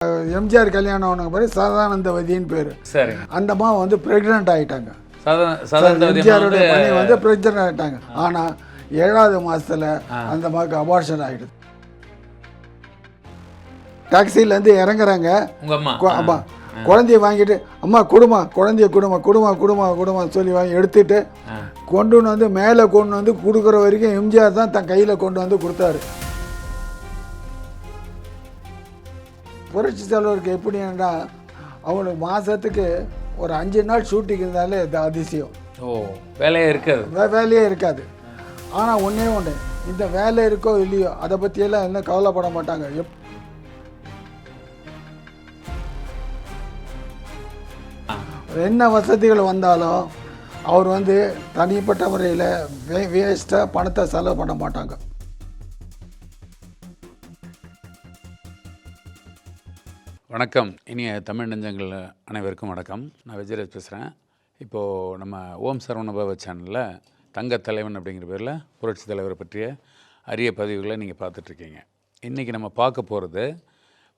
எம்ஜிஆர் கல்யாணம் ஆனவங்க பேர் சதானந்தவதின்னு பேர். சரி. அந்த அம்மா வந்து பிரெக்னென்ட் ஆகிட்டாங்க. எம்ஜிஆருடைய மனைவி வந்து பிரெக்னென்ட் ஆகிட்டாங்க. ஆனால் 7வது மாதத்தில் அந்த அம்மாவுக்கு அபார்ஷன் ஆகிடுது. டாக்ஸிலேருந்து இறங்குறாங்க. அம்மா குழந்தைய வாங்கிட்டு அம்மா குடுமா குழந்தைய குடுமா சொல்லி வாங்கி எடுத்துட்டு கொண்டு வந்து மேலே கொண்டு வந்து கொடுக்குற வரைக்கும் எம்ஜிஆர் தான் தன் கையில் கொண்டு வந்து கொடுத்தாரு. புரட்சி தலைவருக்கு எப்படின்னா அவங்களுக்கு மாதத்துக்கு ஒரு 5 நாள் ஷூட்டிங் இருந்தாலே இது அதிசயம். வேலையே இருக்காது. வேலையே இருக்காது. ஆனால் ஒன்றே ஒன்று, இந்த வேலை இருக்கோ இல்லையோ அதை பற்றியெல்லாம் என்ன கவலைப்பட மாட்டாங்க. என்ன வசதிகள் வந்தாலும் அவர் வந்து தனிப்பட்ட முறையில் வேஸ்ட்டாக பணத்தை செலவு பண்ண மாட்டாங்க. வணக்கம். இனிய தமிழ் நெஞ்சங்கள் அனைவருக்கும் வணக்கம். நான் விஜயராஜ் பேசுகிறேன். இப்போது நம்ம ஓம் சரவணபவ சேனலில் தங்கத் தலைவன் அப்படிங்கிற பேரில் புரட்சி தலைவரை பற்றிய அரிய பதிவுகளை நீங்கள் பார்த்துட்ருக்கீங்க. இன்றைக்கி நம்ம பார்க்க போகிறது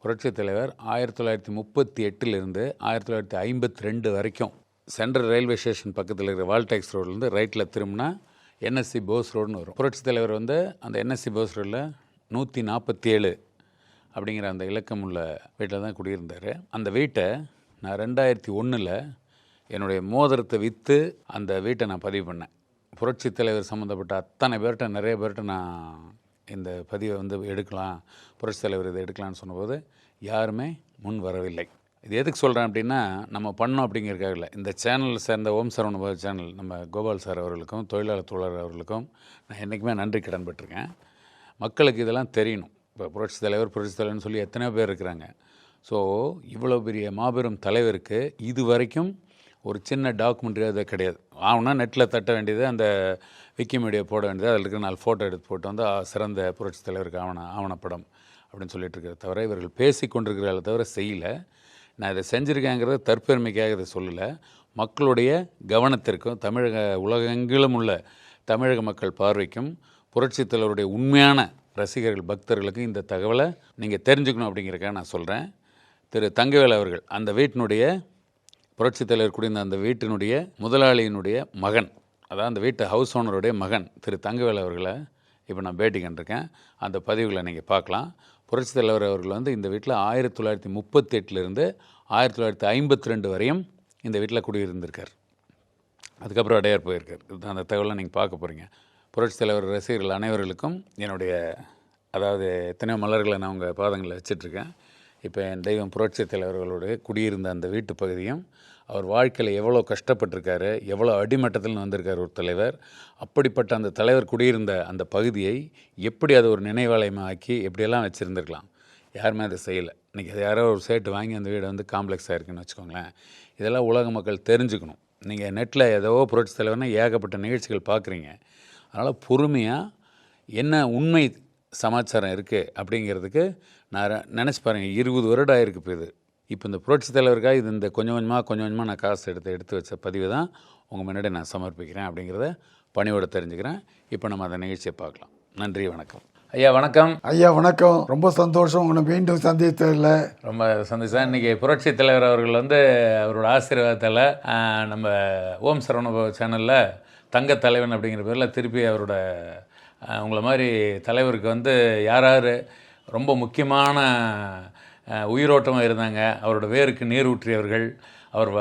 புரட்சி தலைவர் 1938 1952 வரைக்கும் சென்ட்ரல் ரயில்வே ஸ்டேஷன் பக்கத்தில் இருக்கிற வால்டாக்ஸ் ரோட்லேருந்து ரைட்டில் திரும்பினா என்எஸ்சி போஸ் ரோடுன்னு வரும். புரட்சி தலைவர் வந்து அந்த என்எஸ்சி போஸ் ரோடில் 147 அப்படிங்கிற அந்த இலக்கம் உள்ள வீட்டில் தான் குடியிருந்தார். அந்த வீட்டை நான் 2001 என்னுடைய மோதிரத்தை விற்று அந்த வீட்டை நான் பதிவு பண்ணேன். புரட்சி தலைவர் சம்மந்தப்பட்ட அத்தனை பேர்கிட்ட நிறைய பேர்கிட்ட நான் இந்த பதிவை வந்து எடுக்கலாம், புரட்சி தலைவர் இதை எடுக்கலான்னு சொன்னபோது யாருமே முன் வரவில்லை. இது எதுக்கு சொல்கிறேன் அப்படின்னா, நம்ம பண்ணோம் அப்படிங்கிறதுக்காக இல்லை. இந்த சேனல் சேர்ந்த ஓம் சரவணபவ சேனல் நம்ம கோபால் சார் அவர்களுக்கும் தொழிலாளர் தோழர் அவர்களுக்கும் நான் என்றைக்குமே நன்றி கடன் பட்டிருக்கேன். மக்களுக்கு இதெல்லாம் தெரியணும். இப்போ புரட்சி தலைவர்னு சொல்லி எத்தனையோ பேர் இருக்கிறாங்க. ஸோ இவ்வளோ பெரிய மாபெரும் தலைவருக்கு இது வரைக்கும் ஒரு சின்ன டாக்குமெண்ட்ரி அது கிடையாது. ஆகுனா நெட்டில் தட்ட வேண்டியது, அந்த விக்கிமீடியா போட வேண்டியது, அதில் இருக்கிற 4 ஃபோட்டோ எடுத்து போட்டு வந்து சிறந்த புரட்சி தலைவருக்கு ஆவணப்படம் அப்படின்னு சொல்லிட்டு இருக்கிறத தவிர இவர்கள் பேசி கொண்டிருக்கிறார்களே தவிர செய்யலை. நான் இதை செஞ்சுருக்கேங்கிறத தற்பெருமைக்காக இதை சொல்லலை. மக்களுடைய கவனத்திற்கும் தமிழக உலகெங்கிலும் உள்ள தமிழக மக்கள் பார்வைக்கும் புரட்சி தலைவருடைய உண்மையான ரசிகர்கள் பக்தர்களுக்கும் இந்த தகவலை நீங்கள் தெரிஞ்சுக்கணும் அப்படிங்கிறக்காக நான் சொல்கிறேன். திரு தங்கவேல் அவர்கள் அந்த வீட்டினுடைய புரட்சி தலைவர் குடியிருந்த அந்த வீட்டினுடைய முதலாளியினுடைய மகன், அதாவது அந்த வீட்டு ஹவுஸ் ஓனருடைய மகன் திரு தங்கவேல் அவர்களை இப்போ நான் பேட்டி கண்டிருக்கேன். அந்த பதிவுகளை நீங்கள் பார்க்கலாம். புரட்சி தலைவர் அவர்கள் வந்து இந்த வீட்டில் 1938 1952 வரையும் இந்த வீட்டில் குடியிருந்திருக்கார். அதுக்கப்புறம் அடையார் போயிருக்கார். இதுதான் அந்த தகவலை நீங்கள் பார்க்க போகிறீங்க. புரட்சி தலைவர் ரசிகர்கள் அனைவர்களுக்கும் என்னுடைய, அதாவது எத்தனையோ மலர்களை நான் உங்கள் பாதங்களில் வச்சிட்ருக்கேன். இப்போ என் தெய்வம் புரட்சி தலைவர்களோடு குடியிருந்த அந்த வீட்டு பகுதியும், அவர் வாழ்க்கையில் எவ்வளோ கஷ்டப்பட்டிருக்காரு, எவ்வளோ அடிமட்டத்தில் வந்திருக்கார் ஒரு தலைவர், அப்படிப்பட்ட அந்த தலைவர் குடியிருந்த அந்த பகுதியை எப்படி அது ஒரு நினைவாலயமாக ஆக்கி எப்படியெல்லாம் வச்சுருந்துருக்கலாம். யாருமே அதை செய்யலை. இன்றைக்கி அது யாரோ ஒரு சேட்டு வாங்கி அந்த வீடை வந்து காம்ப்ளெக்ஸ் ஆகிருக்குன்னு வச்சுக்கோங்களேன். இதெல்லாம் உலக மக்கள் தெரிஞ்சுக்கணும். நீங்கள் நெட்டில் ஏதோ புரட்சி தலைவர்னா ஏகப்பட்ட நிகழ்ச்சிகள் பார்க்குறீங்க. அதனால் பொறுமையாக என்ன உண்மை சமாச்சாரம் இருக்குது அப்படிங்கிறதுக்கு நான் நினச்சி பாருங்கள். 20 வருடம் ஆகிருக்கு இப்போ இந்த புரட்சி தலைவருக்காக இது இந்த கொஞ்சம் கொஞ்சமாக நான் காசு எடுத்து வச்ச பதிவு தான் உங்கள் முன்னாடி நான் சமர்ப்பிக்கிறேன் அப்படிங்கிறத பணியோடு தெரிஞ்சுக்கிறேன். இப்போ நம்ம அந்த நிகழ்ச்சியை பார்க்கலாம். நன்றி, வணக்கம். ஐயா வணக்கம். ஐயா வணக்கம். ரொம்ப சந்தோஷம் உங்களை மீண்டும் சந்தித்ததில். ரொம்ப சந்தோஷம். இன்றைக்கி புரட்சி தலைவர் அவர்கள் வந்து அவரோட ஆசீர்வாதத்தில் நம்ம ஓம் சரவணபவ சேனலில் தங்கத் தலைவன் அப்படிங்கிற பேரில் திருப்பி அவரோட உங்களை மாதிரி தலைவருக்கு வந்து யார் ரொம்ப முக்கியமான உயிரோட்டமாக இருந்தாங்க, அவரோட வேருக்கு நீர் ஊற்றியவர்கள், அவர்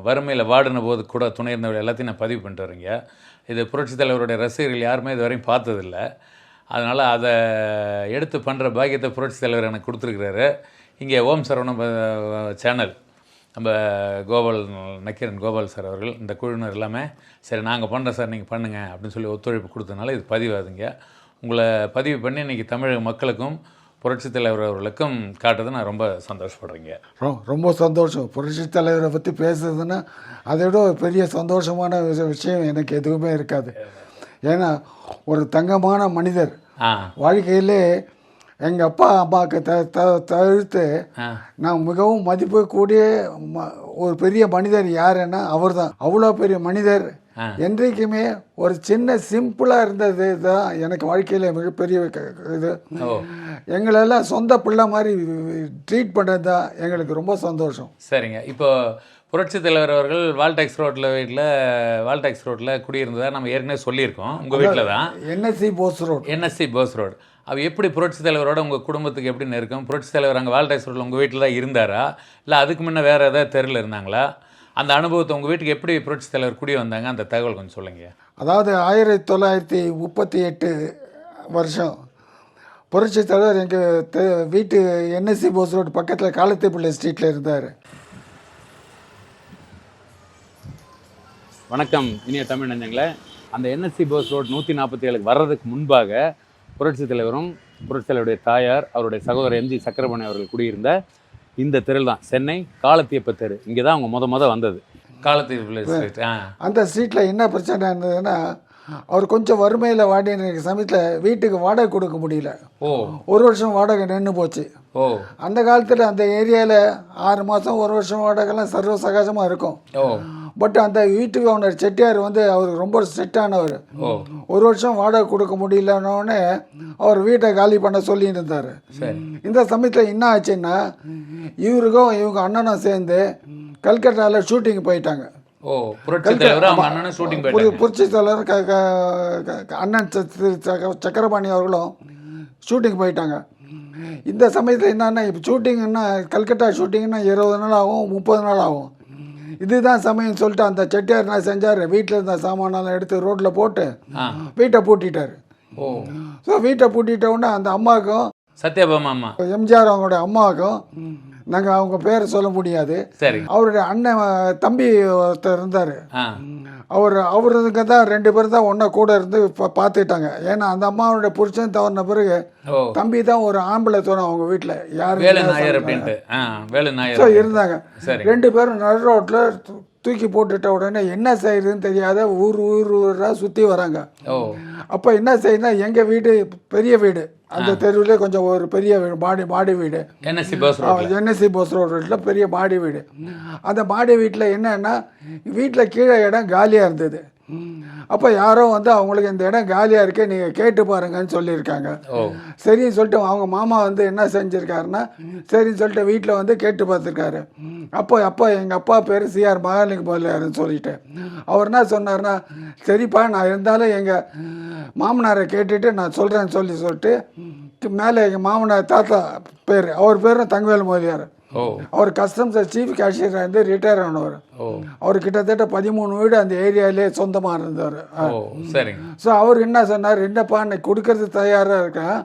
வறுமையில் வாடின போது கூட துணை இருந்தவர்கள் எல்லாத்தையும் நான் பதிவு பண்ணிட்டு வரீங்க. இது புரட்சி தலைவருடைய ரசிகர்கள் யாருமே இது வரையும் பார்த்ததில்லை. அதனால் அதை எடுத்து பண்ணுற பாக்கியத்தை புரட்சி தலைவர் எனக்கு கொடுத்துருக்கிறாரு. இங்கே ஓம் சரவண சேனல் நம்ம நக்கீரன் கோபால் சார் அவர்கள், இந்த குழுவினர் எல்லாமே சரி நாங்கள் பண்ணுறோம் சார், நீங்கள் பண்ணுங்கள் அப்படின்னு சொல்லி ஒத்துழைப்பு கொடுத்ததுனால இது பதிவாதுங்க. உங்களை பதிவு பண்ணி இன்றைக்கி தமிழக மக்களுக்கும் புரட்சி தலைவர் அவர்களுக்கும் காட்டுறது நான் ரொம்ப சந்தோஷப்படுறேங்க. ரொம்ப சந்தோஷம். புரட்சி தலைவரை பற்றி பேசுறதுன்னா அதை விட ஒரு பெரிய சந்தோஷமான விஷயம் எனக்கு எதுவுமே இருக்காது. ஏன்னா ஒரு தங்கமான மனிதர் வாழ்க்கையிலே எங்கள் அப்பா அம்மாவுக்கு தவிர்த்து நான் மிகவும் மதிப்பு கூடிய ஒரு பெரிய மனிதர் யாருன்னா அவர் தான். அவ்வளோ பெரிய மனிதர். என்றைக்குமே ஒரு சின்ன சிம்பிளாக இருந்தது தான் எனக்கு வாழ்க்கையில் மிகப்பெரிய இது. எங்களெல்லாம் சொந்த பிள்ளை மாதிரி ட்ரீட் பண்ணுறது தான் எங்களுக்கு ரொம்ப சந்தோஷம். சரிங்க. இப்போ புரட்சித் தலைவர் அவர்கள் வால்டாக்ஸ் ரோட்டில் குடியிருந்ததாக நம்ம ஏற்கனவே சொல்லியிருக்கோம். உங்கள் வீட்டில் தான் என்எஸ்சி போஸ் ரோடு. அது எப்படி புரட்சித் தலைவரோட உங்கள் குடும்பத்துக்கு எப்படி இருக்கும்? புரட்சித் தலைவர் அங்கே வால்டாக்ஸ் ரோட்டில் உங்கள் வீட்டில் தான் இருந்தாரா, இல்லை அதுக்கு முன்னே வேறு ஏதாவது தெருவில் இருந்தாங்களா? அந்த அனுபவத்தை உங்கள் வீட்டுக்கு எப்படி புரட்சித் தலைவர் குடி வந்தாங்க, அந்த தகவல் கொஞ்சம் சொல்லுங்க. அதாவது 1938 வருஷம் புரட்சித் தலைவர் எங்கள் வீட்டு என்எஸ்சி போஸ் ரோடு பக்கத்தில் காலத்தேப்பிள்ளை ஸ்ட்ரீட்டில் இருந்தார். வணக்கம் இனிய தமிழ் நெஞ்சங்களே. அந்த என்எஸ்சி போஸ் ரோடு 147 வர்றதுக்கு முன்பாக புரட்சித் தலைவரும் புரட்சித் தலைவருடைய தாயார் அவருடைய சகோதரர் எம்ஜி சக்கரபாணி அவர்கள் குடியிருந்த இந்த தெருவில் தான், சென்னை காலத்தியப்ப தெரு. இங்கே தான் அவங்க முத வந்தது, காலத்தியப்ப ஸ்ட்ரீட். அந்த ஸ்ட்ரீட்டில் என்ன பிரச்சனை இருந்ததுன்னா, அவர் கொஞ்சம் வறுமையில் வாடின சமயத்தில் வீட்டுக்கு வாடகை கொடுக்க முடியல. ஒரு வருஷம் வாடகை நின்று போச்சு. அந்த காலத்தில் அந்த ஏரியாவில் 6 மாதம் 1 வருஷம் வாடகைலாம் சர்வ சகஜமாக இருக்கும். பட் அந்த வீட்டுக்கு ஓனர் செட்டியார் அவருக்கு ரொம்ப ஸ்ட்ரிக்டானவர். 1 வருஷம் வாடகை கொடுக்க முடியலன்னொடனே அவர் வீட்டை காலி பண்ண சொல்லிட்டு இருந்தார். இந்த சமயத்தில் என்ன ஆச்சுன்னா, இவருக்கும் இவங்க அண்ணனும் சேர்ந்து கல்கட்டாவில் ஷூட்டிங் போயிட்டாங்க. புரட்சித் தலைவர் அண்ணன் சக்கரபாணி அவர்களும் ஷூட்டிங் போயிட்டாங்க. இந்த சமயத்தில் என்னன்னா, இப்போ ஷூட்டிங்னா கல்கட்டா ஷூட்டிங்னா 20 நாள் ஆகும், 30 நாள் ஆகும். இதுதான் சமயம் சொல்லிட்டு அந்த செட்டியார் என்ன செஞ்சார், வீட்டில் இருந்த சாமானெல்லாம் எடுத்து ரோட்டில் போட்டு வீட்டை பூட்டிட்டார். ஸோ வீட்டை பூட்டிட்ட உடனே அந்த அம்மாவுக்கும், சத்யபாமா அம்மா, எம்ஜிஆர் அவங்களுடைய அம்மாவுக்கும், நாங்கள் அவங்க பேரை சொல்ல முடியாது, அவருடைய அண்ணன் தம்பி ஒருத்தர் இருந்தார். அவருக்கு தான் 2 பேர் தான் ஒன்றா கூட இருந்து பார்த்துட்டாங்க. ஏன்னா அந்த அம்மாவுடைய புருஷன் தவறின பிறகு தம்பி தான் ஒரு ஆம்பளை தோணும் அவங்க வீட்டில். யாரு இருந்தாங்க. 2 பேரும் நடு ரோட்டில் தூக்கி போட்டுட்ட உடனே என்ன செய்யறதுன்னு தெரியாத ஊராக சுற்றி வராங்க. அப்போ என்ன செய்யுதுன்னா, எங்கள் வீடு பெரிய வீடு, அந்த தெருவிலே கொஞ்சம் ஒரு பெரிய மாடி வீடு, என்எஸ்சி போஸ் ரோட்டில் பெரிய மாடி வீடு. அந்த மாடி வீட்டில் என்னன்னா, வீட்டில் கீழே இடம் காலியாக இருந்தது. அப்போ யாரோ அவங்களுக்கு இந்த இடம் காலியாக இருக்கே, நீங்கள் கேட்டு பாருங்கன்னு சொல்லியிருக்காங்க. சரின்னு சொல்லிட்டு அவங்க மாமா என்ன செஞ்சுருக்காருன்னா, சரின்னு சொல்லிட்டு வீட்டில் கேட்டு பார்த்துருக்காரு. அப்போ எங்கள் அப்பா பேர் சிஆர் மகாலிங்க முதலியாருன்னு சொல்லிட்டு அவர் என்ன சொன்னார்னா, சரிப்பா நான் இருந்தாலும் எங்கள் மாமனாரை கேட்டுட்டு நான் சொல்கிறேன்னு சொல்லிட்டு மேலே எங்கள் மாமனார் தாத்தா பேர், அவர் பேரும் தங்கவேல் முதலியார். அவர் கஸ்டம்ஸ் சீஃப் கேஷியராக இருந்து ரிட்டையர் ஆனவர். அவர் கிட்டத்தட்ட 13 வீடு அந்த ஏரியாவிலே சொந்தமாக இருந்தவர். ஸோ அவர் என்ன சொன்னார், என்னப்பா இன்னைக்கு கொடுக்கறது தயாராக இருக்கேன்,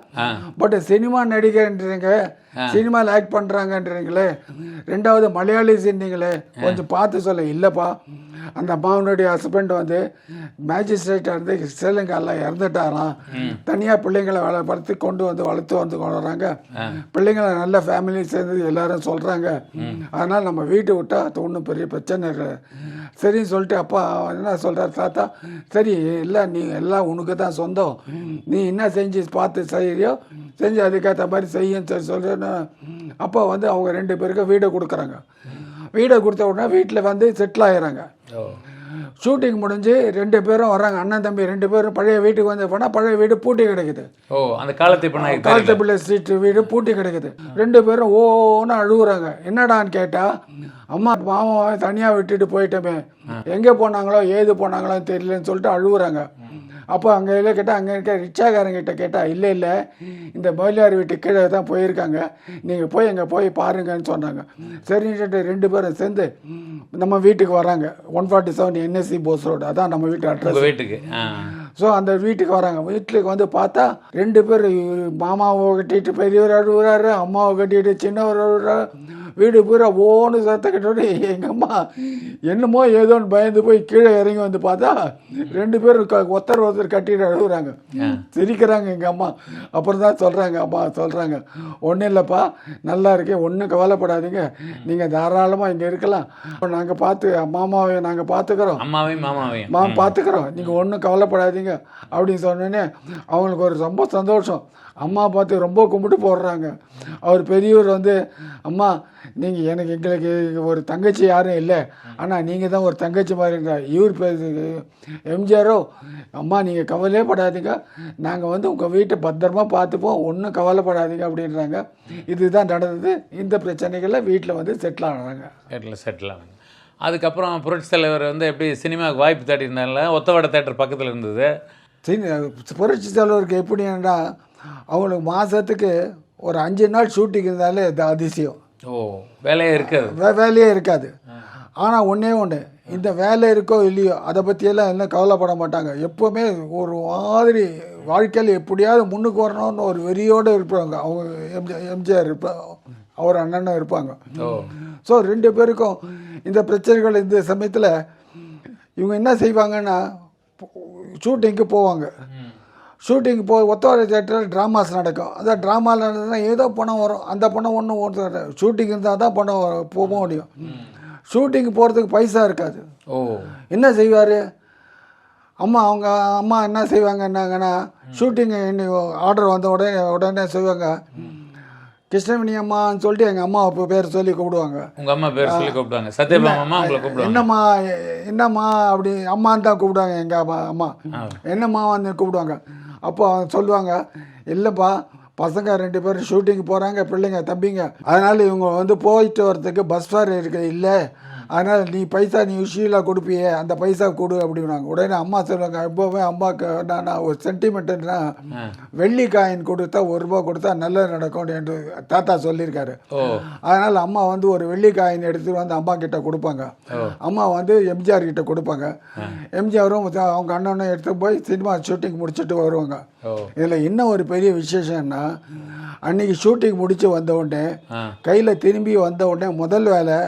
பட் சினிமா நடிகர்ன்றீங்க, சினிமாவில் ஆக்ட் பண்ணுறாங்கன்றீங்களே, 2வது மலையாளி சொன்னீங்களே, கொஞ்சம் பார்த்து சொல்ல. இல்லைப்பா, அந்த அம்மாவனுடைய ஹஸ்பண்ட் மேஜிஸ்ட்ரேட்டாக இருந்து ஸ்ரீலங்காவில் இறந்துட்டாராம். தனியாக பிள்ளைங்களை வளர்த்து கொண்டு வளர்த்து வராங்க. பிள்ளைங்களை நல்ல ஃபேமிலி சேர்ந்து எல்லாரும் சொல்கிறாங்க. அதனால் நம்ம வீட்டை விட்டால் அது ஒன்றும் பெரிய பிரச்சனை இல்லை. சரின்னு சொல்லிட்டு அப்பா என்ன சொல்கிறார், தாத்தா சரி இல்லை, நீ எல்லாம் உனக்கு தான் சொந்தம், நீ என்ன செஞ்சு பார்த்து செய்யறியோ செஞ்சு அதுக்கேற்ற மாதிரி செய்யும் சரி சொல்கிறேன்னு. அப்போ அவங்க 2 பேருக்கு வீடை கொடுக்குறாங்க. வீடை கொடுத்த உடனே வீட்டில் செட்டில் ஆகிறாங்க. ஷூட்டிங் முடிஞ்சு 2 பேரும் வர்றாங்க, அண்ணன் தம்பி 2 பேரும் பழைய வீட்டுக்கு போனால் பழைய வீடு பூட்டி கிடைக்குது. அந்த காலத்தேப்பிள்ளை ஸ்ட்ரீட் வீடு பூட்டி கிடைக்குது. 2 பேரும் ஓன்னு அழுகுறாங்க. என்னடான்னு கேட்டால், அம்மா மாமாவை தனியாக விட்டுட்டு போயிட்டோமே, எங்கே போனாங்களோ ஏது போனாங்களோ தெரியலன்னு சொல்லிட்டு அழுகுறாங்க. அப்போ அங்கே இல்லை கேட்டால், அங்கே இருக்க ரிக்ஷாக்காரங்கிட்ட கேட்டால், இல்லை இந்த முதலியார் வீட்டு கீழே தான் போயிருக்காங்க, நீங்கள் போய் அங்கே போய் பாருங்கன்னு சொன்னாங்க. சரின்னு 2 பேரும் சேர்ந்து நம்ம வீட்டுக்கு வராங்க. 147 என்எஸ்சி போஸ் ரோடு, அதான் நம்ம வீட்டு அட்ரஸ். வீட்டுக்கு ஸோ அந்த வீட்டுக்கு வராங்க. வீட்டுக்கு பார்த்தா 2 பேர், மாமாவை கட்டிட்டு பெரியவர் அழுகுறாரு, அம்மாவை கட்டிட்டு சின்னவர் அழுகுறாரு. வீடு பூரா ஓன்னு சத்த கட்டோடு எங்கள் அம்மா என்னமோ ஏதோன்னு பயந்து போய் கீழே இறங்கி பார்த்தா 2 பேரும் ஒருத்தர் கட்டிட்டு அழுகுறாங்க, சிரிக்கிறாங்க எங்கள் அம்மா. அப்புறம் தான் சொல்கிறாங்க, அம்மா சொல்கிறாங்க, ஒன்றும் இல்லைப்பா, நல்லா இருக்கேன், ஒன்றும் கவலைப்படாதீங்க, நீங்கள் தாராளமாக இங்கே இருக்கலாம், நாங்கள் பார்த்து மாமாவை நாங்கள் பார்த்துக்கிறோம், பார்த்துக்கிறோம், நீங்கள் ஒன்றும் கவலைப்படாதீங்க, பண்ணாதீங்க அப்படின்னு சொன்னோன்னே அவங்களுக்கு ஒரு ரொம்ப சந்தோஷம். அம்மா பார்த்து ரொம்ப கும்பிட்டு போடுறாங்க. அவர் பெரியவர் வந்து, அம்மா நீங்கள் எங்களுக்கு ஒரு தங்கச்சி யாரும் இல்லை, ஆனால் நீங்கள் தான் ஒரு தங்கச்சி மாதிரிங்க. இவர் எம்ஜிஆரோ, அம்மா நீங்கள் கவலையே படாதீங்க, நாங்கள் வந்து உங்கள் வீட்டை பத்திரமா பார்த்துப்போம், ஒன்றும் கவலைப்படாதீங்க அப்படின்றாங்க. இதுதான் நடந்தது. இந்த பிரச்சனைகளில் வீட்டில் வந்து செட்டில் ஆனாங்க. வீட்டில் செட்டில் ஆனாங்க. அதுக்கப்புறம் புரட்சி தலைவர் வந்து எப்படி சினிமாவுக்கு வாய்ப்பு தேடினால ஒத்தவாட தேட்டர் பக்கத்தில் இருந்தது. புரட்சி தலைவருக்கு எப்படின்னா, அவங்களுக்கு மாதத்துக்கு ஒரு 5 நாள் ஷூட்டிங் இருந்தாலே இது அதிசயம். வேலையே இருக்காது. வேலையே இருக்காது. ஆனால் ஒன்றே ஒன்று, இந்த வேலை இருக்கோ இல்லையோ அதை பற்றியெல்லாம் என்ன கவலைப்பட மாட்டாங்க. எப்போவுமே ஒரு மாதிரி வாழ்க்கையில் எப்படியாவது முன்னுக்கு வரணும்னு ஒரு வெறியோடு இருப்பாங்க. அவங்க எம்ஜிஆர் அவர் அண்ணனும் இருப்பாங்க. ஸோ 2 பேருக்கும் இந்த பிரச்சனைகள் இந்த சமயத்தில் இவங்க என்ன செய்வாங்கன்னா, ஷூட்டிங்க்கு போவாங்க. ஷூட்டிங் போய் ஒத்தவாட தேட்டரில் ட்ராமாஸ் நடக்கும். அந்த ட்ராமாவில் நடந்ததுன்னா ஏதோ பணம் வரும். அந்த பணம் ஒன்றும் ஷூட்டிங் இருந்தால் தான் பணம் போக முடியும். ஷூட்டிங் போகிறதுக்கு பைசா இருக்காது. என்ன செய்வார் அவங்க அம்மா என்ன செய்வாங்கன்னாங்கன்னா, ஷூட்டிங் ஆர்டர் வந்த உடனே செய்வாங்க, கிருஷ்ணவேணி அம்மான்னு சொல்லிட்டு எங்கள் அம்மா பேர் சொல்லி கூப்பிடுவாங்க. உங்கள் அம்மா பேர் சொல்லி கூப்பிடுவாங்க. சத்யபாமா உங்களை கூப்பிடுவாங்க. என்னம்மா அப்படி அம்மான்னு தான் கூப்பிடுவாங்க. எங்கள் அம்மா என்னம்மா வந்து கூப்பிடுவாங்க. அப்போ அவங்க சொல்லுவாங்க, இல்லைப்பா பசங்க 2 பேரும் ஷூட்டிங் போகிறாங்க, பிள்ளைங்க தம்பிங்க, அதனால் இவங்க வந்து போயிட்டு வரதுக்கு பஸ் ஃபேர் இருக்குது இல்லை, அதனால் நீ பைசா நீ யூஸ்வலாக கொடுப்பியே அந்த பைசா கொடு அப்படின்னாங்க. உடனே அம்மா சொல்லுவாங்க, எப்போவுமே அம்மாவுக்கு நான் ஒரு சென்டிமெண்ட்டுன்னா வெள்ளி காயின் கொடுத்தா 1 ரூபா கொடுத்தா நல்லது நடக்கும் என்று தாத்தா சொல்லியிருக்காரு. அதனால் அம்மா வந்து ஒரு வெள்ளி காயின் எடுத்துகிட்டு வந்து அம்மா கிட்ட கொடுப்பாங்க. அம்மா வந்து எம்ஜிஆர் கிட்ட கொடுப்பாங்க. எம்ஜிஆரும் அவங்க அண்ணனும் எடுத்து போய் சினிமா ஷூட்டிங் முடிச்சுட்டு வருவாங்க. இதில் என்ன ஒரு பெரிய விசேஷம்னா, அன்றைக்கி ஷூட்டிங் முடித்து வந்த உடனே கையில் திரும்பி வந்த உடனே முதல் வேலை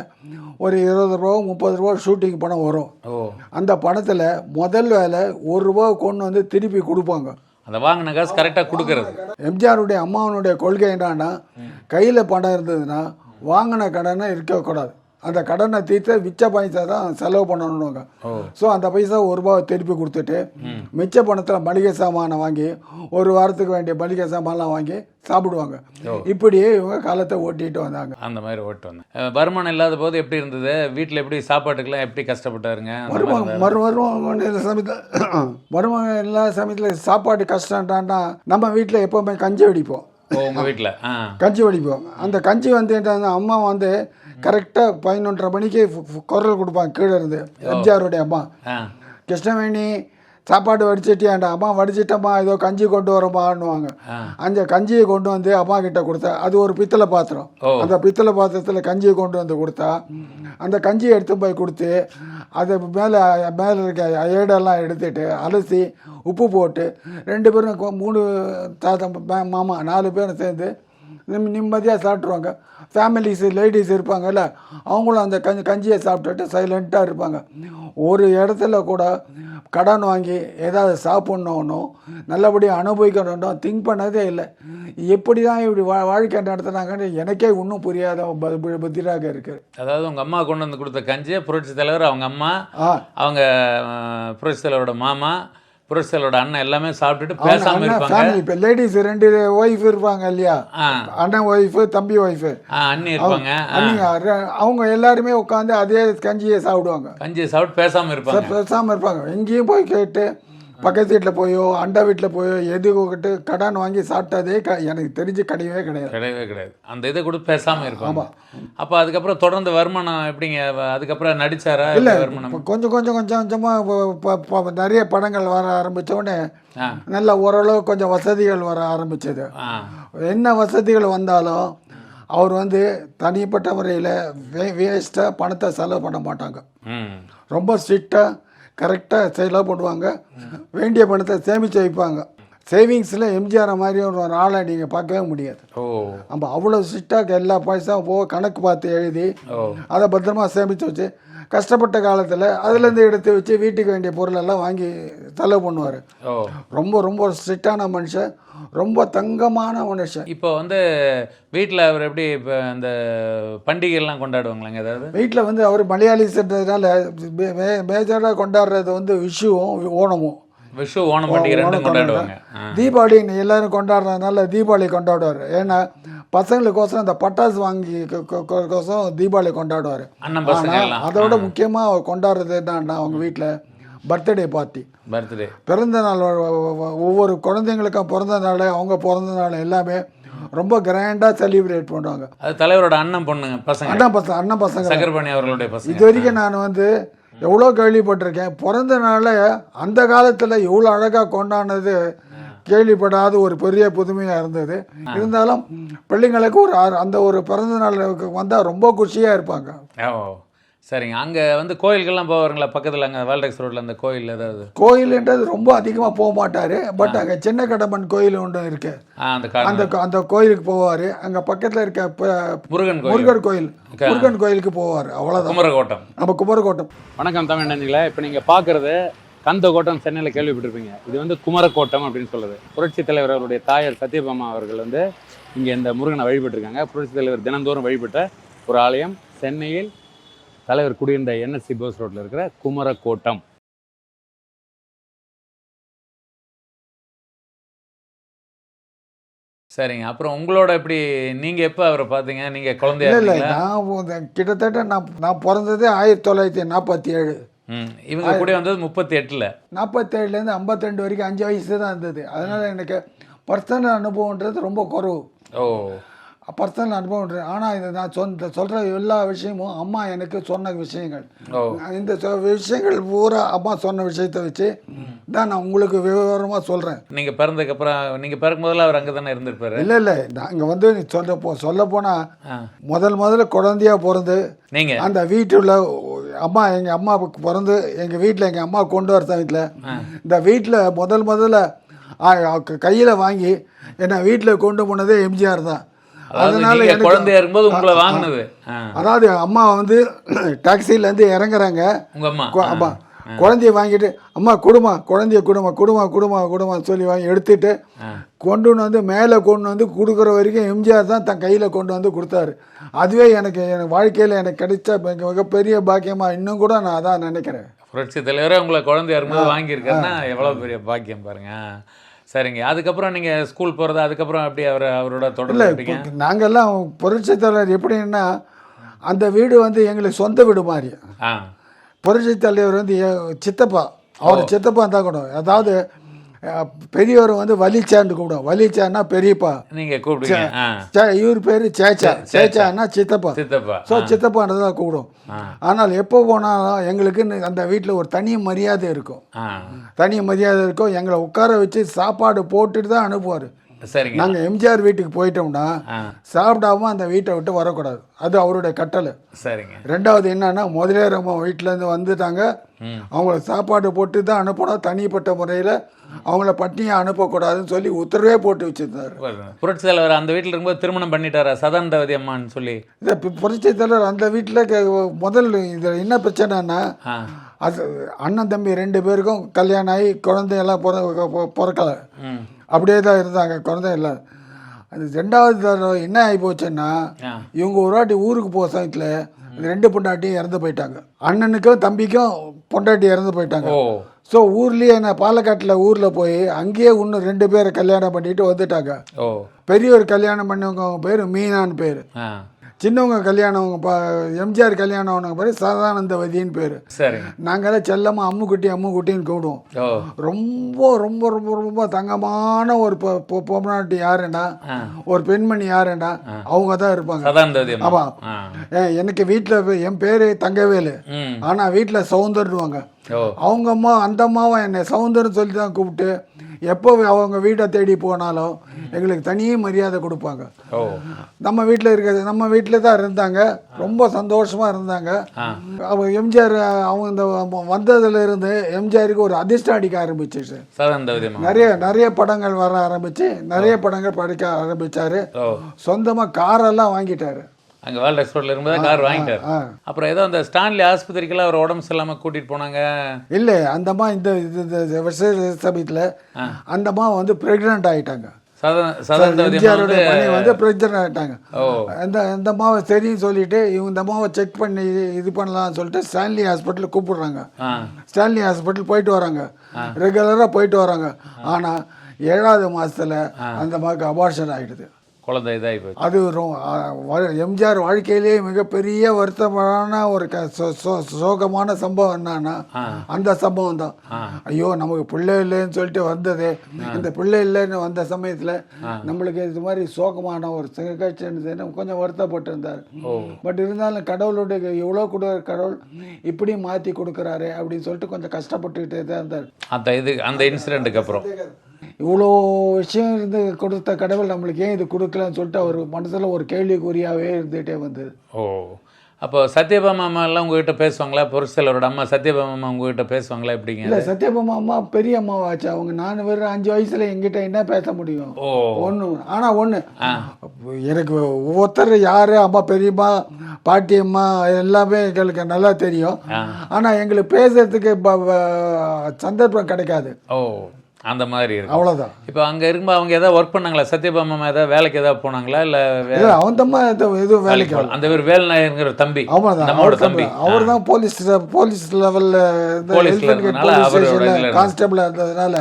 ஒரு 20 ரூபா 30 ரூபா ஷூட்டிங் பணம் வரும். அந்த பணத்தில் முதல் வேலை 1 ரூபா கொண்டு வந்து திருப்பி கொடுப்பாங்க. அந்த வாங்கின காசு கரெக்டாக கொடுக்கறது. எம்ஜிஆருடைய அம்மாவனுடைய கொள்கை என்னன்னா, கையில் பணம் இருந்ததுன்னா வாங்கின கடனை இருக்கக்கூடாது. அந்த கடனை தீர்த்து மிச்ச பைசா தான் செலவு பண்ணணுங்க. ஸோ அந்த பைசா 1 ரூபா திருப்பி கொடுத்துட்டு மிச்ச பணத்தில் மளிகை சாமானை வாங்கி 1 வாரத்துக்கு வேண்டிய மளிகை சாமான்லாம் வாங்கி சாப்பிடுவாங்க. இப்படியே இவங்க காலத்தை ஓட்டிட்டு வந்தாங்க. அந்த மாதிரி ஓட்டு வந்தாங்க. வருமானம் இல்லாத போது எப்படி இருந்தது? வீட்டில் எப்படி சாப்பாட்டுக்கெல்லாம் எப்படி கஷ்டப்பட்டாருங்க? வருமானம் இல்லாத சமயத்தில் சாப்பாடு கஷ்டம்டான்னா, நம்ம வீட்டில் எப்போவுமே கஞ்சி வடிப்போம். உங்கள் வீட்டில் கஞ்சி வடிப்போம். அந்த கஞ்சி வந்து அம்மா வந்து கரெக்டாக 11:30 மணிக்கு குரல் கொடுப்பாங்க கீழே இருந்து. எம்ஜிஆருடைய அம்மா, கிருஷ்ணவேணி சாப்பாடு வடிச்சிட்டியாண்டா, அம்மா வடிச்சிட்டம்மா, ஏதோ கஞ்சி கொண்டு வரமான்னுவாங்க. அந்த கஞ்சியை கொண்டு வந்து அம்மா கிட்ட கொடுத்தா, அது ஒரு பித்தளை பாத்திரம். அந்த பித்தளை பாத்திரத்தில் கஞ்சியை கொண்டு வந்து கொடுத்தா, அந்த கஞ்சியை எடுத்து போய் கொடுத்து அது மேலே இருக்க ஏடெல்லாம் எடுத்துட்டு அலசி உப்பு போட்டு 2 பேரும் 3 தாத்தா மாமா 4 பேரும் சேர்ந்து நிம்மதியாக சாப்பிட்ருவாங்க. ஃபேமிலிஸ் லேடிஸ் இருப்பாங்கல்ல, அவங்களும் அந்த கஞ்சியை சாப்பிட்டுட்டு சைலண்ட்டாக இருப்பாங்க. ஒரு இடத்துல கூட கடன் வாங்கி ஏதாவது சாப்பிட்ணும், நல்லபடியாக அனுபவிக்கணும் திங்க் பண்ணதே இல்லை. எப்படி தான் இப்படி வாழ்க்கை நடத்துனாங்கன்னு எனக்கே இன்னும் புரியாத புத்திராக இருக்குது. அதாவது உங்கள் அம்மா கொண்டு வந்து கொடுத்த கஞ்சியை புரட்சி தலைவர், அவங்க அம்மா, அவங்க புரட்சி தலைவரோட மாமா, புரட்சிகளோட அண்ணன் எல்லாமே சாப்பிட்டுட்டு பேசாம இருப்பாங்க. இப்போ லேடிஸ் 2 ஒய்ஃப் இருப்பாங்க இல்லையா, அண்ணன் ஒய்ஃபு தம்பி ஒய்ஃபு அண்ணி இருப்பாங்க. அவங்க எல்லாருமே உட்காந்து அதே கஞ்சியை சாப்பிடுவாங்க. கஞ்சியை சாப்பிட்டு பேசாம இருப்பாங்க. எங்கேயும் போய் கேட்டு பக்கத்து வீட்டில் போயோ அண்டா வீட்டில் போயோ எதுக்கிட்டு கடன் வாங்கி சாப்பிட்டதே எனக்கு தெரிஞ்சு கிடையவே. அந்த இதை கூட பேசாமல் இருப்பாங்க. அப்போ அதுக்கப்புறம் தொடர்ந்து வருமானம் எப்படிங்க? அதுக்கப்புறம் நடிச்சாரா? இல்லை, கொஞ்சமாக நிறைய படங்கள் வர ஆரம்பித்த உடனே நல்ல ஓரளவு கொஞ்சம் வசதிகள் வர ஆரம்பிச்சது. என்ன வசதிகள் வந்தாலும் அவர் வந்து தனிப்பட்ட முறையில் வேஸ்ட்டாக பணத்தை செலவு பண்ண மாட்டாங்க. ரொம்ப ஸ்ட்ரிக்டாக கரெக்டாக செலவு பண்ணுவாங்க. வேண்டிய பணத்தை சேமித்து வைப்பாங்க. சேவிங்ஸில் எம்ஜிஆர் மாதிரி ஒரு ஆளை நீங்கள் பார்க்கவே முடியாது. நம்ம அவ்வளோ ஸ்ட்ரிக்டாக எல்லா பைசாவும் போக கணக்கு பார்த்து எழுதி அதை பத்திரமா சேமித்து வச்சு கஷ்டப்பட்ட காலத்தில் அதுலேருந்து எடுத்து வச்சு வீட்டுக்கு வேண்டிய பொருளெல்லாம் வாங்கி செலவு பண்ணுவார். ரொம்ப ரொம்ப ஸ்ட்ரிக்டான மனுஷன், ரொம்ப தங்கமான மனுஷன். இப்போ வந்து வீட்டில் அவர் எப்படி இப்போ அந்த பண்டிகைலாம் கொண்டாடுவாங்களாங்க? ஏதாவது வீட்டில் வந்து அவர் மலையாளிஸ்ன்றதுனால மேஜராக கொண்டாடுறது வந்து விஷுவும் ஓணமும். விஷு ஓணம் பண்டிகை ரெண்டும் கொண்டாடுவாங்க. தீபாவளி எல்லாரும் கொண்டாடுறதுனால தீபாவளி கொண்டாடுவார். ஏன்னா பசங்களுக்கோசரம் அந்த பட்டாசு வாங்கி கோசம் தீபாவளி கொண்டாடுவார். அதோட முக்கியமாக அவர் கொண்டாடுறது என்னன்னா அவங்க வீட்டில் பர்த்டே பார்ட்டி, பிறந்த நாள். ஒவ்வொரு குழந்தைங்களுக்கும் பிறந்த நாள், அவங்க பிறந்த நாள் எல்லாமே ரொம்ப கிராண்டாக செலிப்ரேட் பண்ணுவாங்க. அது தலைவரோட அண்ணன் பொண்ணுங்க பசங்க, அண்ணன் பசங்க சக்கரபாணி அவர்களுடைய பசங்க. இது வரைக்கும் நான் வந்து எவ்வளோ கேள்விப்பட்டிருக்கேன். பிறந்த நாளை அந்த காலத்தில் எவ்வளோ அழகாக கொண்டாடினது கேள்விப்படாத ஒரு பெரிய புதுமையாக இருந்தது. இருந்தாலும் பிள்ளைங்களுக்கு ஒரு அந்த ஒரு பிறந்த நாளுக்கு வந்தால் ரொம்ப குஷியாக இருப்பாங்க. சரிங்க. அங்கே வந்து கோயில்கள்லாம் போவாருங்களா பக்கத்தில்? அங்கே வேல்டெக்ஸ் ரோட்டில் அந்த கோயில் ஏதாவது? கோயில்ன்றது ரொம்ப அதிகமாக போக மாட்டார். பட் அங்கே சின்ன கடம்பன் கோயில் ஒன்று இருக்கு, அந்த கோயிலுக்கு போவார். அங்கே பக்கத்தில் இருக்க முருகன் கோயிலுக்கு போவார். அவ்வளோதான். குமரகோட்டம், நம்ம குமரகோட்டம். வணக்கம் தமிழ் நன்றிங்களா. இப்போ நீங்கள் பார்க்குறது கந்தகோட்டம், சென்னையில் கேள்விப்பட்டிருப்பீங்க. இது வந்து குமரகோட்டம் அப்படின்னு சொல்லுது. புரட்சி தலைவர் அவருடைய தாயார் சத்யபாமா அவர்கள் வந்து இங்கே இந்த முருகனை வழிபட்டிருக்காங்க. புரட்சி தலைவர் தினந்தோறும் வழிபட்ட ஒரு ஆலயம் சென்னையில் தலைவர் குடியிருந்த NSC போஸ் ரோட்டில் இருக்கிற குமரகோட்டம். சரிங்க. அப்புறம் உங்களோட எப்படி நீங்கள் எப்போ அவரை பார்த்தீங்க? நீங்கள் குழந்தையா? இல்லை, நான் கிட்டத்தட்ட நான் பிறந்ததே 1947. இவங்க கூட வந்தது 38. 47லேருந்து 52 வரைக்கும் 5 வயசு தான் இருந்தது. அதனால் எனக்கு பர்சனல் அனுபவன்றது ரொம்ப குறவு. பர்சனல் அனுபவம். ஆனால் இதை நான் சொல்கிற எல்லா விஷயமும் அம்மா எனக்கு சொன்ன விஷயங்கள். இந்த விஷயங்கள் பூரா அம்மா சொன்ன விஷயத்தை வச்சு தான் நான் உங்களுக்கு விவரமாக சொல்கிறேன். நீங்கள் பிறந்ததுக்கப்புறம், நீங்கள் பிறக்கும் போதில் அவர் அங்கே தானே இருந்திருப்பாரு? இல்லை, நாங்கள் வந்து சொல்ல போனால் முதல்ல குழந்தையாக பிறந்து நீங்கள் அந்த வீட்டில் எங்கள் அம்மாவுக்கு பிறந்து எங்கள் வீட்டில் எங்கள் அம்மா கொண்டு வர சமயத்தில் இந்த வீட்டில் முதல்ல கையில் வாங்கி என்னை வீட்டில் கொண்டு போனதே எம்ஜிஆர் தான். அதனால குழந்தையா இருக்கும்போது உங்களை வாங்கினது. அதாவது அம்மா வந்து டாக்ஸிலேருந்து இறங்குறாங்க, அம்மா குழந்தைய வாங்கிட்டு அம்மா குடுமா சொல்லி வாங்கி எடுத்துட்டு கொண்டு வந்து மேலே கொண்டு வந்து கொடுக்குற வரைக்கும் எம்ஜிஆர் தான் தன் கையில் கொண்டு வந்து கொடுத்தாரு. அதுவே எனக்கு வாழ்க்கையில் எனக்கு கிடைச்ச மிகப்பெரிய பாக்கியமாக இன்னும் கூட நான் அதான் நினைக்கிறேன். புரட்சி தலைவரே உங்களை குழந்தையா இருக்கும்போது வாங்கியிருக்காருன்னா எவ்வளோ பெரிய பாக்கியம் பாருங்க. சரிங்க. அதுக்கப்புறம் நீங்கள் ஸ்கூல் போகிறது, அதுக்கப்புறம் எப்படி அவரோட தொடர்பு? நாங்கள்லாம் புரட்சி தலைவர் எப்படின்னா அந்த வீடு வந்து எங்களுக்கு சொந்த வீடு மாதிரி. புரட்சி தலைவர் வந்து சித்தப்பா, அவர் சித்தப்பா தான் கூட. அதாவது பெரியவர் வந்து வலிச்சான்னு கூப்பிடும். வலிச்சான்னா பெரியப்பா, நீங்கள் கூப்பிடுங்க. இவர் பேர் சேச்சான்னா சித்தப்பா. ஸோ சித்தப்பான்றதான் கூப்பிடும். ஆனால் எப்போ போனாலும் எங்களுக்கு அந்த வீட்டில் ஒரு தனி மரியாதை இருக்கும். எங்களை உட்கார வச்சு சாப்பாடு போட்டுட்டு தான் அனுப்புவார். சரிங்க. நாங்கள் எம்ஜிஆர் வீட்டுக்கு போயிட்டோம்னா சாப்பிடாம அந்த வீட்டை விட்டு வரக்கூடாது. அது அவருடைய கட்டளை. சரிங்க. ரெண்டாவது என்னன்னா முதலியார் அம்மா வீட்டிலேருந்து வந்துட்டாங்க, அவங்கள சாப்பாடு போட்டு தான் அனுப்பணும். தனிப்பட்ட முறையில் அவங்கள பட்டினியாக அனுப்பக்கூடாதுன்னு சொல்லி உத்தரவே போட்டு வச்சிருந்தாரு. புரட்சி தலைவர் அந்த வீட்டில் இருக்கும்போது திருமணம் பண்ணிட்டாரா சதானந்தவதி அம்மான்னு சொல்லி? இந்த புரட்சி தலைவர் அந்த வீட்டில் முதல் இதில் என்ன பிரச்சனைன்னா அது அண்ணன் தம்பி 2 பேருக்கும் கல்யாணம் ஆகி குழந்தையெல்லாம் பிறக்கலை. அப்படியே தான் இருந்தாங்க, குழந்தை இல்லை. அது 2வது தடவை என்ன ஆகி போச்சுன்னா இவங்க ஒரு வாட்டி ஊருக்கு போக சமயத்தில் 2 பொண்டாட்டியும் இறந்து போயிட்டாங்க. அண்ணனுக்கும் தம்பிக்கும் பொண்டாட்டி இறந்து போயிட்டாங்க. ஸோ ஊர்லேயே பாலக்காட்டில் ஊரில் போய் அங்கேயே இன்னும் 2 பேரை கல்யாணம் பண்ணிட்டு வந்துட்டாங்க. பெரியவர் கல்யாணம் பண்ணவங்க பேர் மீனான்னு பேர். சின்னவங்க கல்யாணம் எம்ஜிஆர் கல்யாணம் ஆனவங்க பேர் சதானந்தவதின்னு பேர். நாங்களாம் செல்லமாக அம்முக்குட்டின்னு கூப்பிடுவோம். ரொம்ப ரொம்ப ரொம்ப ரொம்ப தங்கமான ஒரு பொம்னாட்டி யாருண்டா, ஒரு பெண்மணி யாருண்டா, அவங்க தான் இருப்பாங்க. ஆமாம். எனக்கு வீட்டில் என் பேர் தங்கவேலு, ஆனால் வீட்டில் சவுந்தர்னுவாங்க. அவங்க அம்மா அந்த அம்மாவை என்னை சவுந்தர்னு சொல்லி தான் கூப்பிட்டு எப்போ அவங்க வீட்டை தேடி போனாலும் எங்களுக்கு தனியே மரியாதை கொடுப்பாங்க. நம்ம வீட்டில் தான் இருந்தாங்க, ரொம்ப சந்தோஷமாக இருந்தாங்க. அவங்க எம்ஜிஆர் அவங்க இந்த வந்ததுல இருந்து எம்ஜிஆருக்கு ஒரு அதிர்ஷ்டம் அடிக்க ஆரம்பிச்சிச்சு. நிறைய படங்கள் வர ஆரம்பிச்சு, நிறைய படங்கள் படிக்க ஆரம்பிச்சாரு. சொந்தமாக காரெல்லாம் வாங்கிட்டாரு. அங்கே வேல்டெக்ஸ் ரோட்டில் இருக்கும்போது கார் வாங்கிட்டார். அப்புறம் ஏதோ அந்த ஸ்டான்லி ஆஸ்பத்திரிக்கெல்லாம் அவர் உடம்பு சரியில்லாமல் கூட்டிகிட்டு போனாங்க. இல்லை, அந்தம்மா இந்த சமயத்தில் அந்தம்மா வந்து ப்ரெக்னென்ட் ஆகிட்டாங்க. எம்ஜிஆருடைய மனைவி வந்து பிரச்சனை ஆகிட்டாங்க. இந்த அம்மாவை சரின்னு சொல்லிட்டு இவங்க இந்த அம்மாவை செக் பண்ணி இது பண்ணலாம்னு சொல்லிட்டு ஸ்டான்லி ஹாஸ்பிட்டல் கூப்பிடுறாங்க. ஸ்டான்லி ஹாஸ்பிட்டல் போயிட்டு வராங்க, ரெகுலராக போயிட்டு வராங்க. ஆனால் 7வது மாதத்தில் அந்த அம்மாவுக்கு அபார்ஷன் ஆகிடுது, குழந்தை இதாகி போச்சு. அது எம்ஜிஆர் வாழ்க்கையிலேயே மிகப்பெரிய வருத்தமான ஒரு சோகமான சம்பவம் என்னன்னா அந்த சம்பவம் தான். ஐயோ நமக்கு பிள்ளை இல்லைன்னு சொல்லிட்டு வந்தது, இந்த பிள்ளை இல்லைன்னு வந்த சமயத்தில் நம்மளுக்கு இது மாதிரி சோகமான ஒரு சிகிச்சை கொஞ்சம் வருத்தப்பட்டு இருந்தார். பட் இருந்தாலும் கடவுளுடைய எவ்வளோ கடவுள் இப்படி மாற்றி கொடுக்குறாரு அப்படின்னு சொல்லிட்டு கொஞ்சம் கஷ்டப்பட்டுக்கிட்டே தான் இருந்தார். அந்த இன்சிடென்ட்டுக்கு அப்புறம் இவ்வளோ விஷயம் இருந்து கொடுத்த கடவுள் நம்மளுக்கு ஏன் இது கொடுக்கலன்னு சொல்லிட்டு அவர் மனசில் ஒரு கேள்விக்குறியாகவே இருந்துகிட்டே வந்தது. அப்போ சத்யபாமா அம்மா எல்லாம் உங்ககிட்ட பேசுவாங்களா? பொருட்செலவரோட அம்மா சத்யபாமா அம்மா உங்ககிட்ட பேசுவாங்களா? எப்படிங்க? இல்லை, சத்யபாமா அம்மா பெரிய அம்மாவாச்சு. அவங்க நான் வெறும் 5 வயசுல எங்கிட்ட என்ன பேச முடியும்? ஒன்று ஆனால் ஒன்று, எனக்கு ஒவ்வொருத்தர் யார் அம்மா, பெரியம்மா, பாட்டி அம்மா எல்லாமே எங்களுக்கு நல்லா தெரியும். ஆனால் எங்களுக்கு பேசுறதுக்கு சந்தர்ப்பம் கிடைக்காது. அந்த மாதிரி இருக்கு. அவ்வளோதான். இப்போ அங்கே இருக்கும்போது அவங்க ஏதாவது ஒர்க் பண்ணாங்களா? சத்யபாமா ஏதாவது வேலைக்கு ஏதாவது போனாங்களா? இல்லை அவன் தம்மா எதுவும் வேலைக்கு அந்த பேர் வேல்நாயகங்கிற தம்பி, நம்மளோட தம்பி, அவர் தான் போலீஸ் லெவலில் கான்ஸ்டபிளாக இருந்ததுனால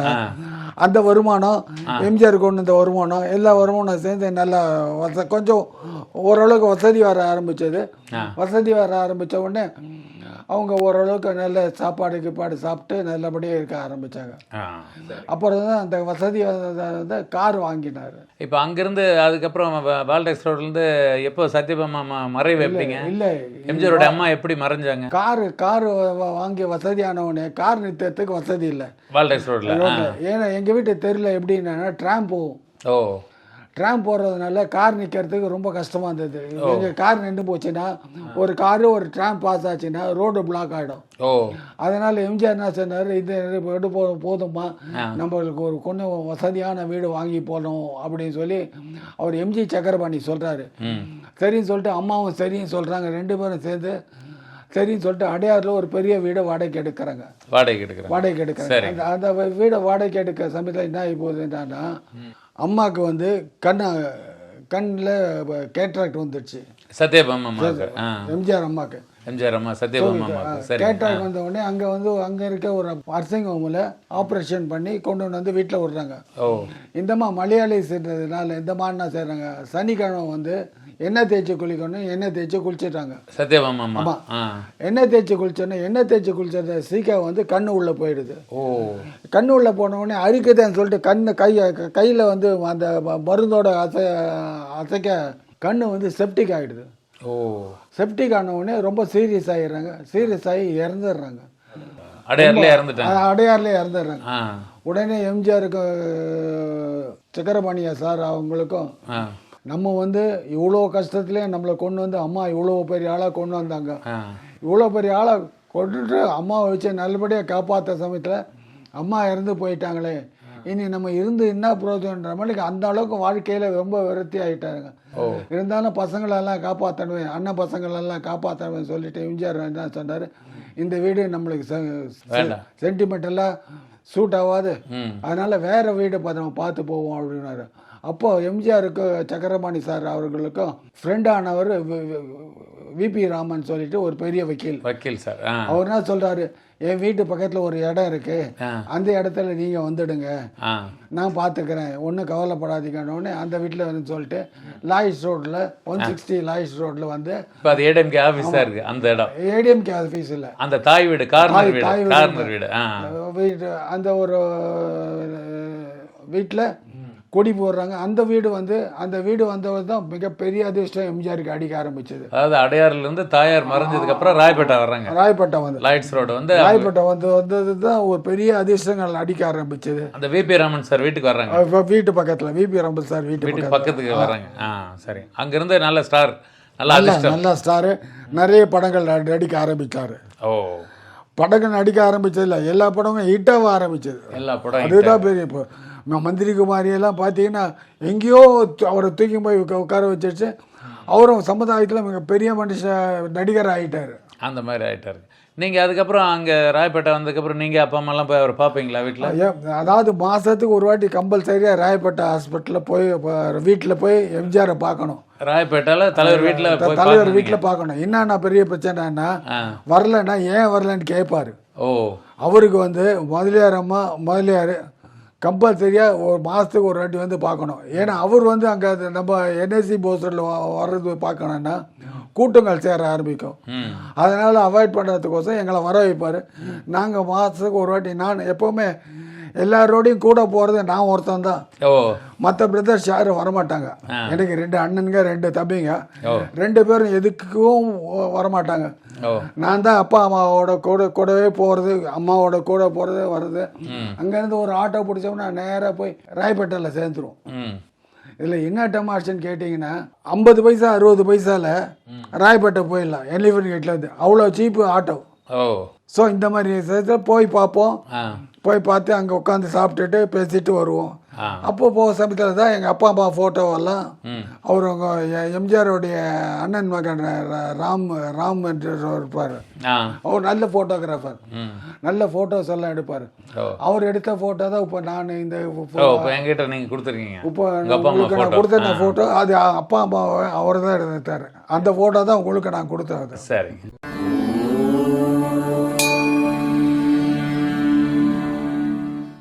அந்த வருமானம், எம்ஜிஆர் கொண்டு இந்த வருமானம், எல்லா வருமானம் சேர்ந்து நல்லா கொஞ்சம் ஓரளவுக்கு வசதி வர ஆரம்பித்தது. வசதி வர ஆரம்பித்த உடனே அவங்க ஓரளவுக்கு நல்ல சாப்பாடு சாப்பிட்டு நல்லபடியாக இருக்க ஆரம்பித்தாங்க. அப்புறம் தான் அந்த வசதி வந்து கார் வாங்கினார். இப்போ அங்கேருந்து அதுக்கப்புறம் பால்டெக்ஸ் ரோட்லேருந்து எப்போ சத்யபாமா மறைவு எப்படிங்க? இல்லை, எம்ஜிஆரோட அம்மா எப்படி மறைஞ்சாங்க? கார் வாங்கி வசதியானவனே கார் நிறுத்தத்துக்கு வசதி இல்லை பால்டெக்ஸ் ரோட்டில். ஏன்னா எங்கள் வீட்டு தெருவில் எப்படின்னா ட்ராம் போகும். ட்ராம் போடுறதுனால கார் நிற்கிறதுக்கு ரொம்ப கஷ்டமாக இருந்தது. எங்கள் கார் நின்று போச்சுன்னா, ஒரு காரு ஒரு ட்ராம் பாஸ் ஆச்சுன்னா ரோடு பிளாக் ஆகிடும். அதனால் எம்ஜிஆர் என்ன சொன்னார், இது போதுமா, நம்மளுக்கு ஒரு கொஞ்சம் வசதியான வீடு வாங்கி போகணும் அப்படின்னு சொல்லி அவர் எம்ஜி சக்கரபாணி சொல்கிறாரு. சரின்னு சொல்லிட்டு அம்மாவும் சரின்னு சொல்கிறாங்க. 2 பேரும் சேர்ந்து சரின்னு சொல்லிட்டு அடையாறில் ஒரு பெரிய வீடை வாடகைக்கு எடுக்கிறாங்க. அந்த வீடை வாடகைக்கு எடுக்கிற சமயத்தில் என்ன ஆகி போகுது என்னன்னா, அம்மாவுக்கு வந்து கண்ணில் கேட்ராக்ட் வந்துடுச்சு. சத்யபாமா எம்ஜிஆர் அம்மாவுக்கு கேட்ராக்ட் வந்த உடனே அங்கே இருக்க ஒரு நர்சிங் ஹோமில் ஆப்ரேஷன் பண்ணி கொண்டு வந்து வீட்டில் விடுறாங்க. இந்தம்மா மலையாளி சேர்ந்ததுனால இந்தம்மா என்ன செய்கிறாங்க, சனிக்கிழமை வந்து எண்ணெய் தேய்ச்சி குளிக்கணும், எண்ணெய் தேய்ச்சி குளிச்சிட்டாங்க. சத்யபாமா எண்ணெய் தேய்ச்சி குளிச்சோன்னே எண்ணெய் தேய்ச்சி குளிச்சத சீக்கிரம் வந்து கண்ணு உள்ளே போயிடுது. கண்ணு உள்ளே போன உடனே அரிக்குதுன்னு சொல்லிட்டு கையில் வந்து அந்த மருந்தோட அசைக்க கண்ணு வந்து செப்டிக் ஆகிடுது. செப்டிக் ஆன உடனே ரொம்ப சீரியஸ் ஆகிடுறாங்க. சீரியஸ் ஆகி இறந்துடுறாங்க. அடையாறுலேயே இறந்துடுறாங்க. உடனே எம்ஜிஆருக்கு சக்கரபாணியா சார் அவங்களுக்கும் நம்ம வந்து இவ்வளோ கஷ்டத்துலேயே நம்மளை கொண்டு வந்து அம்மா இவ்வளோ பெரிய ஆளாக கொண்டு வந்தாங்க. இவ்வளோ பெரிய ஆளாக கொண்டுட்டு அம்மாவை வச்சு நல்லபடியாக காப்பாற்ற சமயத்தில் அம்மா இறந்து போயிட்டாங்களே, இனி நம்ம இருந்து என்ன பிரயோஜனன்ற மாதிரி அந்த அளவுக்கு வாழ்க்கையில் ரொம்ப விரக்தி ஆகிட்டாங்க. இருந்தாலும் பசங்களெல்லாம் காப்பாற்றணுவேன், அண்ணன் பசங்களெல்லாம் காப்பாற்றணுவேன் சொல்லிட்டு எம்ஜிஆர் என்ன சொன்னார், இந்த வீடு நம்மளுக்கு சென்டிமெண்டெல்லாம் சூட் ஆகாது, அதனால் வேறு வீடு நம்ம பார்த்து போவோம் அப்படின்னாரு. அப்போ எம்ஜிஆருக்கு சக்கரபாணி சார் அவர்களுக்கும் ஃப்ரெண்டானவர் விபி ராமன் சொல்லிட்டு ஒரு பெரிய வக்கீல் சார். அவர் என்ன சொல்றாரு, என் வீட்டு பக்கத்தில் ஒரு இடம் இருக்கு, அந்த இடத்துல நீங்க வந்துடுங்க, நான் பார்த்துக்கிறேன், ஒன்றும் கவலைப்படாதீங்கன்னு அந்த வீட்டில் வந்து சொல்லிட்டு லாயிஸ் ரோட்ல 160 லாயிஸ் ரோட்ல வந்து ஏடிஎம்கே ஆஃபீஸா இருக்கு. அந்த இடம் ஏடிஎம்கே ஆஃபீஸ் இல்லை, அந்த தாய் வீடு கார்னர் வீடு அந்த ஒரு வீட்டில் கொடி போடுறாங்க. அந்த வீடு வந்தவர் தான் மிகப்பெரிய அதிர்ஷ்டம் எம்ஜிஆருக்கு அடிக்க ஆரம்பிச்சது. அதாவது அடையாறுலேருந்து தாயார் மறைஞ்சதுக்கு அப்புறம் ராயப்பேட்டை வர்றாங்க. ராயப்பேட்டை வந்து லைட்ஸ் ரோடு வந்து ராயப்பேட்டை வந்தது தான் ஒரு பெரிய அதிர்ஷ்டங்கள் அடிக்க ஆரம்பிச்சது. அந்த விபி ராமன் சார் வீட்டுக்கு வர்றாங்க. வீட்டு பக்கத்தில் விபி ராமன் சார் வீட்டு பக்கத்துக்கு வர்றாங்க. சரி, அங்கிருந்து நல்ல ஸ்டார், நல்ல ஸ்டாரு, நிறைய படங்கள் நடிக்க ஆரம்பிச்சாரு. படங்கள் நடிக்க ஆரம்பிச்சதில்ல, எல்லா படமும் ஹிட்டாக ஆரம்பிச்சது. எல்லா படம் அதுதான் பெரிய. இப்போ மந்திரி குமாரியெல்லாம் பார்த்தீங்கன்னா எங்கேயோ அவரை தூக்கி போய் உட்கார வச்சிருச்சு. அவரும் சமுதாயத்தில் மிக பெரிய மனுஷ நடிகர் ஆகிட்டார். அந்த மாதிரி ஆகிட்டாரு. நீங்கள் அதுக்கப்புறம் அங்கே ராயப்பேட்டை வந்ததுக்கப்புறம் நீங்கள் அப்பா அம்மாலாம் போய் அவரை பார்ப்பீங்களா வீட்டில்? அதாவது மாதத்துக்கு ஒரு வாட்டி கம்பல்சரியாக ராயப்பேட்டை ஹாஸ்பிட்டலில் போய் வீட்டில் போய் எம்ஜிஆரை பார்க்கணும். ராயப்பேட்டையில் தலைவர் வீட்டில் தலைவர் வீட்டில் பார்க்கணும். என்னன்னா பெரிய பிரச்சனைன்னா வரலன்னா ஏன் வரலன்னு கேட்பாரு. ஓ, அவருக்கு வந்து முதலியார் கம்பல்சரியாக ஒரு மாதத்துக்கு ஒரு வாட்டி வந்து பார்க்கணும். ஏன்னா அவர் வந்து அங்கே நம்ம என்எஸ்சி போஸ்டரில் வர்றது பார்க்கணுன்னா கூட்டங்கள் சேர ஆரம்பிக்கும். அதனால் அவாய்ட் பண்ணுறதுக்கோசம் எங்களை வர வைப்பார். நாங்கள் மாதத்துக்கு ஒரு வாட்டி, நான் எப்போவுமே எல்லாரோடையும் கூட போகிறது நான் ஒருத்தன் தான். மற்ற பிரதர்ஸ் யாரும் வரமாட்டாங்க. எனக்கு 2 அண்ணனுங்க 2 தம்பிங்க, 2 பேரும் எதுக்கும் வரமாட்டாங்க. நான் தான் அப்பா அம்மாவோட கூடவே போகிறது, அம்மாவோட கூட போகிறது வர்றது. அங்கேருந்து ஒரு ஆட்டோ பிடிச்சோம்னா நேராக போய் ராயப்பேட்டையில் சேர்ந்துருவோம். இதில் என்ன டமாஷன்னு கேட்டிங்கன்னா 50 பைசா 60 பைசாவில் ராயப்பேட்டை போயிடலாம் எலிஃபென்ட் கேட்லேருந்து. அவ்வளோ சீப்பு ஆட்டோ. ஸோ இந்த மாதிரி போய் பார்ப்போம். போய் பார்த்து அங்கே உட்காந்து சாப்பிட்டுட்டு பேசிட்டு வருவோம். அப்போ போக சமயத்தில் தான் எங்கள் அப்பா அம்மா ஃபோட்டோவெல்லாம் அவர் எம்ஜிஆருடைய அண்ணன் மகன் ராம் என்று இருப்பார். அவர் நல்ல ஃபோட்டோகிராஃபர், நல்ல ஃபோட்டோஸ் எல்லாம் எடுப்பார். அவர் எடுத்த ஃபோட்டோ தான் இப்போ நான் இந்த என்கிட்ட நீங்கள் கொடுத்துருக்கீங்க. இப்போ உங்களுக்கு நான் கொடுத்த ஃபோட்டோ அது அப்பா அம்மா அவர் தான் எடுத்தார். அந்த ஃபோட்டோ தான் உங்களுக்கு நான் கொடுத்தது. சரி.